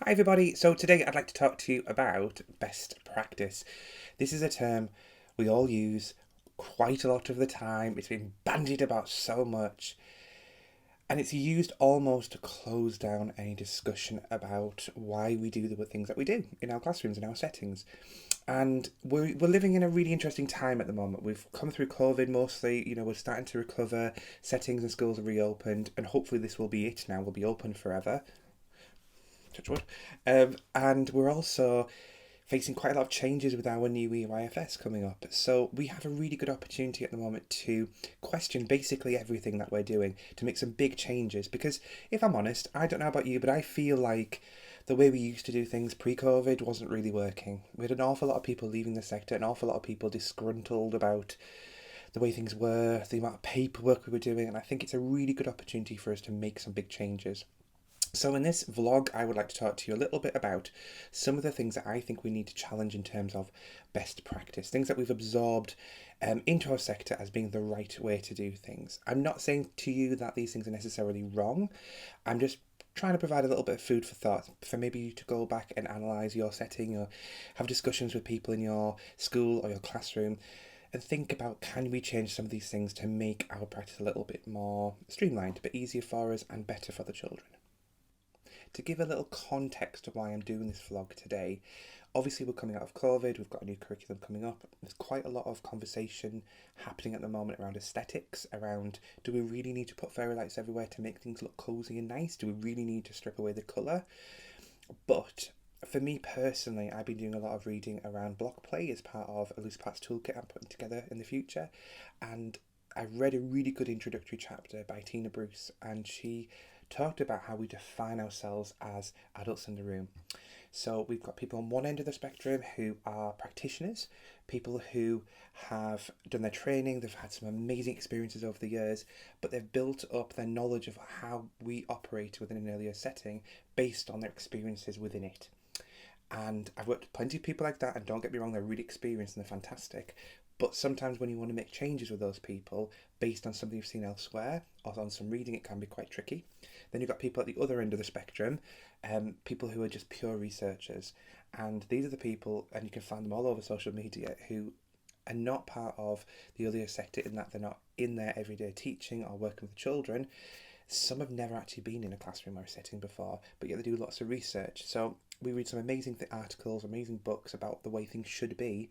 Hi everybody, so today I'd like to talk to you about best practice. This is a term we all use quite a lot of the time. It's been bandied about so much, and it's used almost to close down any discussion about why we do the things that we do in our classrooms, in our settings. And we're living in a really interesting time at the moment. We've come through COVID mostly, we're starting to recover, settings and schools are reopened, and hopefully this will be it now, we'll be open forever. Touch wood. And we're also facing quite a lot of changes with our new EYFS coming up. So we have a really good opportunity at the moment to question basically everything that we're doing, to make some big changes. Because if I'm honest, I don't know about you, but I feel like the way we used to do things pre-COVID wasn't really working. We had an awful lot of people leaving the sector, an awful lot of people disgruntled about the way things were, the amount of paperwork we were doing, and I think it's a really good opportunity for us to make some big changes. So in this vlog, I would like to talk to you a little bit about some of the things that I think we need to challenge in terms of best practice, things that we've absorbed into our sector as being the right way to do things. I'm not saying to you that these things are necessarily wrong. I'm just trying to provide a little bit of food for thought for maybe you to go back and analyse your setting or have discussions with people in your school or your classroom and think about, can we change some of these things to make our practice a little bit more streamlined, a bit easier for us and better for the children. To give a little context to why I'm doing this vlog today, obviously we're coming out of COVID, we've got a new curriculum coming up. There's quite a lot of conversation happening at the moment around aesthetics, around do we really need to put fairy lights everywhere to make things look cosy and nice? Do we really need to strip away the colour? But for me personally, I've been doing a lot of reading around block play as part of a loose parts toolkit I'm putting together in the future. And I read a really good introductory chapter by Tina Bruce, and she talked about how we define ourselves as adults in the room. So we've got people on one end of the spectrum who are practitioners, people who have done their training, they've had some amazing experiences over the years, but they've built up their knowledge of how we operate within an earlier setting based on their experiences within it. And I've worked with plenty of people like that, and don't get me wrong, they're really experienced and they're fantastic. But sometimes when you want to make changes with those people based on something you've seen elsewhere or on some reading, it can be quite tricky. Then you've got people at the other end of the spectrum, people who are just pure researchers. And these are the people, and you can find them all over social media, who are not part of the earlier sector in that they're not in there every day teaching or working with children. Some have never actually been in a classroom or a setting before, but yet they do lots of research. So we read some amazing articles, amazing books about the way things should be,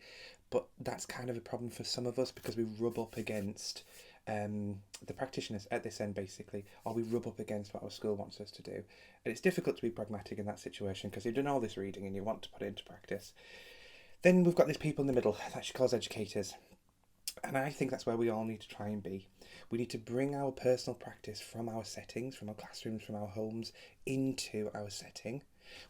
but that's kind of a problem for some of us because we rub up against the practitioners at this end basically, or we rub up against what our school wants us to do. And it's difficult to be pragmatic in that situation because you've done all this reading and you want to put it into practice. Then we've got these people in the middle that she calls educators. And I think that's where we all need to try and be. We need to bring our personal practice from our settings, from our classrooms, from our homes, into our setting.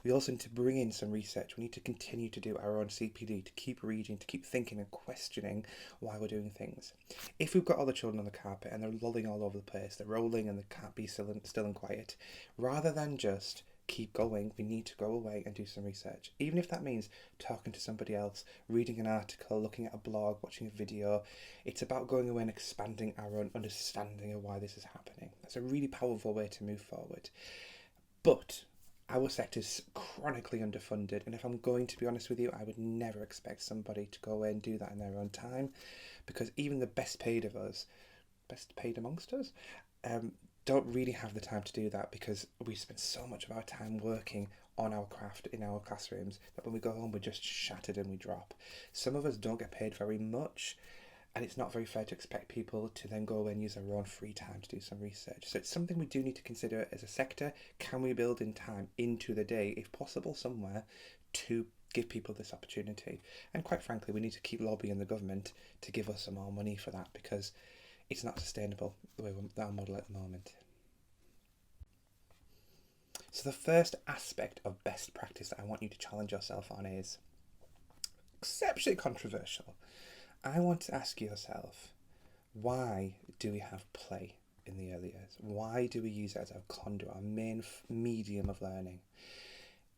We also need to bring in some research. We need to continue to do our own CPD, to keep reading, to keep thinking and questioning why we're doing things. If we've got all the children on the carpet and they're lolling all over the place, they're rolling and they can't be still and quiet, rather than just keep going, we need to go away and do some research. Even if that means talking to somebody else, reading an article, looking at a blog, watching a video, it's about going away and expanding our own understanding of why this is happening. That's a really powerful way to move forward. But our sector's chronically underfunded, and if I'm going to be honest with you, I would never expect somebody to go away and do that in their own time, because even the best paid of us, best paid amongst us, don't really have the time to do that because we spend so much of our time working on our craft in our classrooms that when we go home we're just shattered and we drop. Some of us don't get paid very much, and it's not very fair to expect people to then go away and use their own free time to do some research. So it's something we do need to consider as a sector. Can we build in time into the day, if possible, somewhere to give people this opportunity? And quite frankly, we need to keep lobbying the government to give us some more money for that, because it's not sustainable the way our model at the moment. So the first aspect of best practice that I want you to challenge yourself on is exceptionally controversial. I want to ask yourself, why do we have play in the early years? Why do we use it as our conduit, our main medium of learning?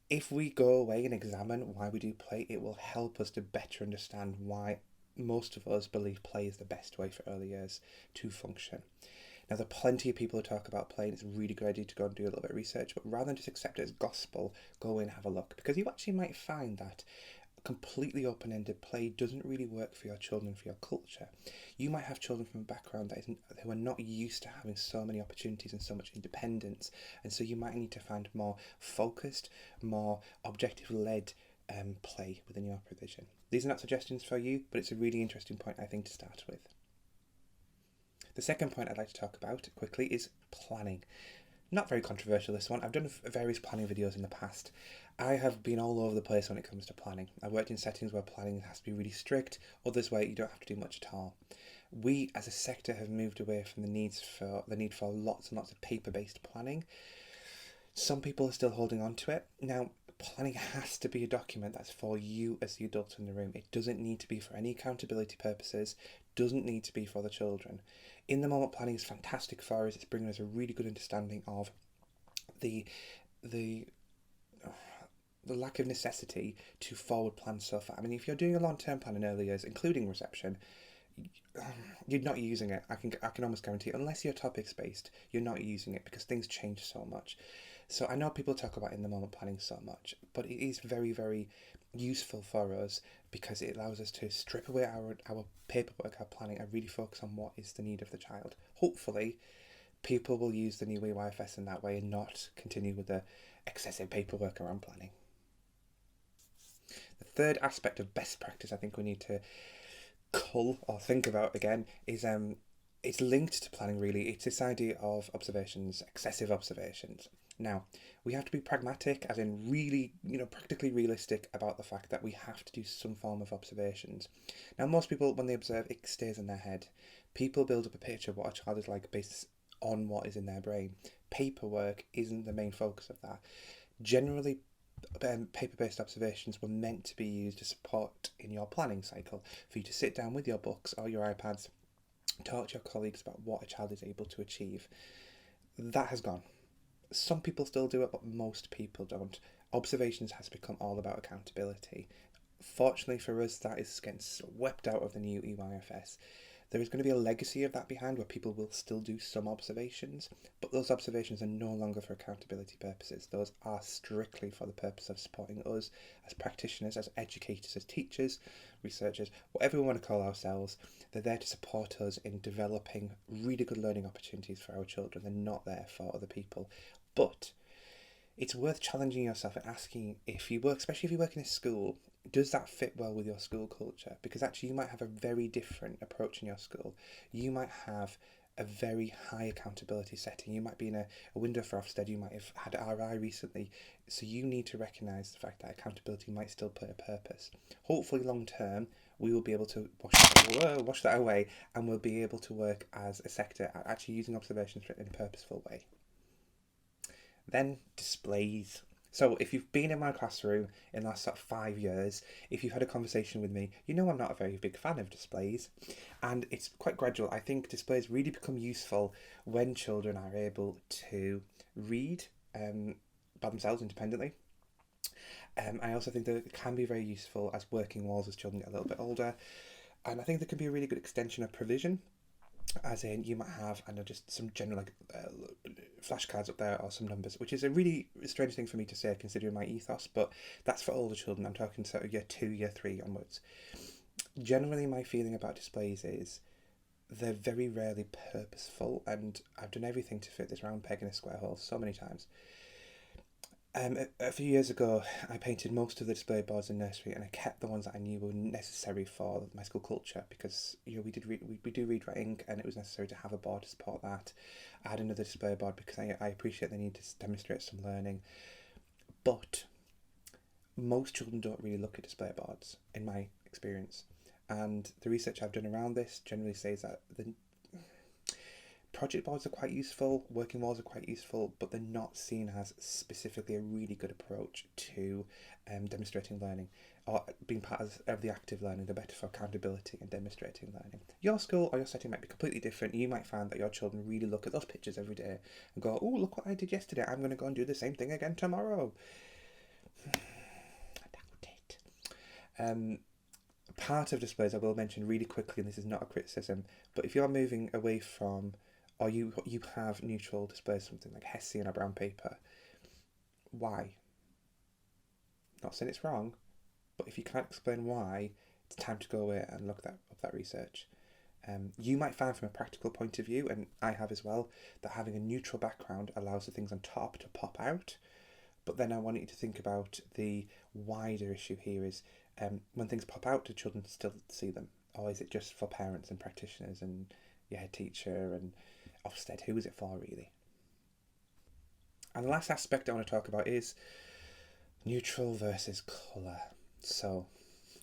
If we go away and examine why we do play, it will help us to better understand why most of us believe play is the best way for early years to function. Now, there are plenty of people who talk about play, and it's a really good idea to go and do a little bit of research, but rather than just accept it as gospel, go in and have a look, because you actually might find that completely open-ended play doesn't really work for your children, for your culture. You might have children from a background who are not used to having so many opportunities and so much independence, and so you might need to find more focused, more objective-led play within your provision. These are not suggestions for you, but it's a really interesting point, I think, to start with. The second point I'd like to talk about quickly is planning. Not very controversial, this one. I've done various planning videos in the past. I have been all over the place when it comes to planning. I've worked in settings where planning has to be really strict, others where you don't have to do much at all. We as a sector have moved away from the need for lots and lots of paper-based planning. Some people are still holding on to it. Now, planning has to be a document that's for you as the adult in the room. It doesn't need to be for any accountability purposes, doesn't need to be for the children. In the moment, planning is fantastic for us. It's bringing us a really good understanding of the lack of necessity to forward plan so far. I mean, if you're doing a long-term plan in early years, including reception, you're not using it. I can almost guarantee, unless you're topics based, you're not using it because things change so much. So I know people talk about in the moment planning so much, but it is very, very useful for us because it allows us to strip away our paperwork, our planning, and really focus on what is the need of the child. Hopefully, people will use the new EYFS in that way and not continue with the excessive paperwork around planning. The third aspect of best practice I think we need to cull or think about again is it's linked to planning really. It's this idea of observations, excessive observations. Now, we have to be pragmatic, as in really, practically realistic about the fact that we have to do some form of observations. Now, most people, when they observe, it stays in their head. People build up a picture of what a child is like based on what is in their brain. Paperwork isn't the main focus of that. Generally, paper-based observations were meant to be used to support in your planning cycle, for you to sit down with your books or your iPads, talk to your colleagues about what a child is able to achieve. That has gone. Some people still do it, but most people don't. Observations has become all about accountability. Fortunately for us, that is getting swept out of the new EYFS. There is going to be a legacy of that behind where people will still do some observations, but those observations are no longer for accountability purposes. Those are strictly for the purpose of supporting us as practitioners, as educators, as teachers, researchers, whatever we want to call ourselves. They're there to support us in developing really good learning opportunities for our children. They're not there for other people. But it's worth challenging yourself and asking, if you work, especially if you work in a school, does that fit well with your school culture? Because actually you might have a very different approach in your school. You might have a very high accountability setting. You might be in a window for Ofsted, you might have had RI recently. So you need to recognise the fact that accountability might still play a purpose. Hopefully long term, we will be able to wash that away, and we'll be able to work as a sector at actually using observations in a purposeful way. Then displays. So if you've been in my classroom in the last sort of 5 years, if you've had a conversation with me, you know I'm not a very big fan of displays. And it's quite gradual. I think displays really become useful when children are able to read by themselves independently. I also think that it can be very useful as working walls as children get a little bit older. And I think there can be a really good extension of provision. As in, you might have, I know, just some general flashcards up there or some numbers, which is a really strange thing for me to say considering my ethos, but that's for older children. I'm talking sort of year 2, year 3 onwards. Generally, my feeling about displays is they're very rarely purposeful, and I've done everything to fit this round peg in a square hole so many times. A few years ago, I painted most of the display boards in nursery, and I kept the ones that I knew were necessary for my school culture, because we do read writing, and it was necessary to have a board to support that. I had another display board because I appreciate the need to demonstrate some learning, but most children don't really look at display boards, in my experience, and the research I've done around this generally says that the project boards are quite useful, working walls are quite useful, but they're not seen as specifically a really good approach to demonstrating learning or being part of the active learning. They're better for accountability and demonstrating learning. Your school or your setting might be completely different. You might find that your children really look at those pictures every day and go, oh, look what I did yesterday. I'm going to go and do the same thing again tomorrow. I doubt it. Part of displays I will mention really quickly, and this is not a criticism, but if you're moving away from or you have neutral displays, something like Hessian or brown paper. Why? Not saying it's wrong, but if you can't explain why, it's time to go away and look up that research. You might find from a practical point of view, and I have as well, that having a neutral background allows the things on top to pop out. But then I want you to think about the wider issue here is when things pop out, do children still see them? Or is it just for parents and practitioners and your head teacher and Ofsted? Who is it for, really? And the last aspect I want to talk about is neutral versus colour. So,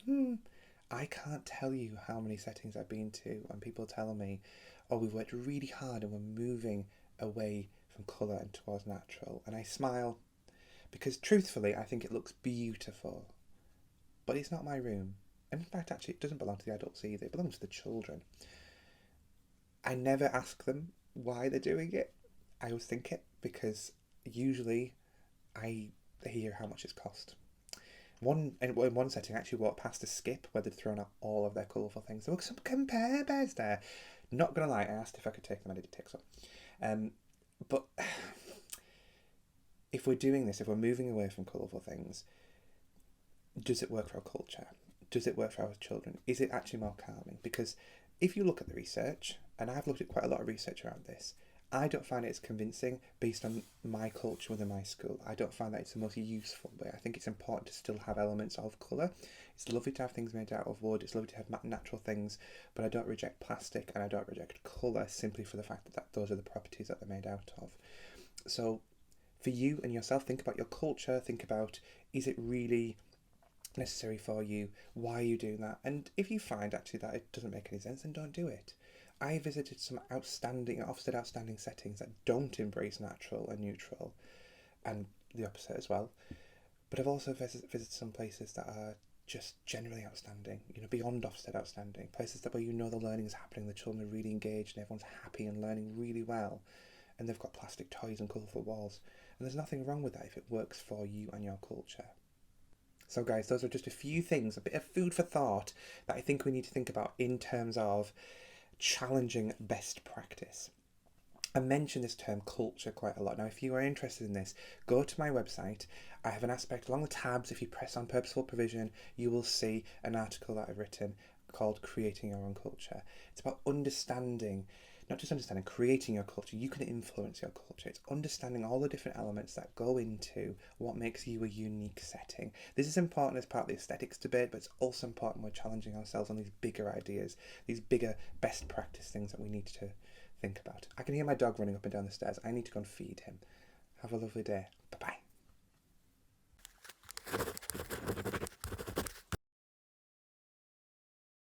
I can't tell you how many settings I've been to and people tell me, oh, we've worked really hard and we're moving away from colour and towards natural. And I smile because truthfully, I think it looks beautiful. But it's not my room. And in fact, actually, it doesn't belong to the adults either. It belongs to the children. I never ask them why they're doing it. I always think it because usually I hear how much it's cost. In one setting, I actually walked past a skip where they'd thrown out all of their colourful things. There were some Care Bears there. Not gonna lie, I asked if I could take them. I did take some. But if we're doing this, if we're moving away from colourful things, does it work for our culture? Does it work for our children? Is it actually more calming? Because if you look at the research, and I've looked at quite a lot of research around this, I don't find it as convincing based on my culture within my school. I don't find that it's the most useful way. I think it's important to still have elements of colour. It's lovely to have things made out of wood. It's lovely to have natural things, but I don't reject plastic and I don't reject colour simply for the fact that those are the properties that they're made out of. So for you and yourself, think about your culture. Think about, is it really necessary for you? Why are you doing that? And if you find actually that it doesn't make any sense, then don't do it. I visited some Ofsted outstanding settings that don't embrace natural and neutral, and the opposite as well. But I've also visited some places that are just generally outstanding, beyond Ofsted outstanding. Places where the learning is happening, the children are really engaged and everyone's happy and learning really well. And they've got plastic toys and colourful walls. And there's nothing wrong with that if it works for you and your culture. So guys, those are just a few things, a bit of food for thought that I think we need to think about in terms of challenging best practice. I mention this term culture quite a lot. Now, if you are interested in this, go to my website. I have an aspect along the tabs. If you press on purposeful provision, you will see an article that I've written called Creating Your Own Culture. It's about understanding, not just understanding, creating your culture. You can influence your culture. It's understanding all the different elements that go into what makes you a unique setting. This is important as part of the aesthetics debate, but it's also important when we're challenging ourselves on these bigger ideas, these bigger best practice things that we need to think about. I can hear my dog running up and down the stairs. I need to go and feed him. Have a lovely day. Bye-bye.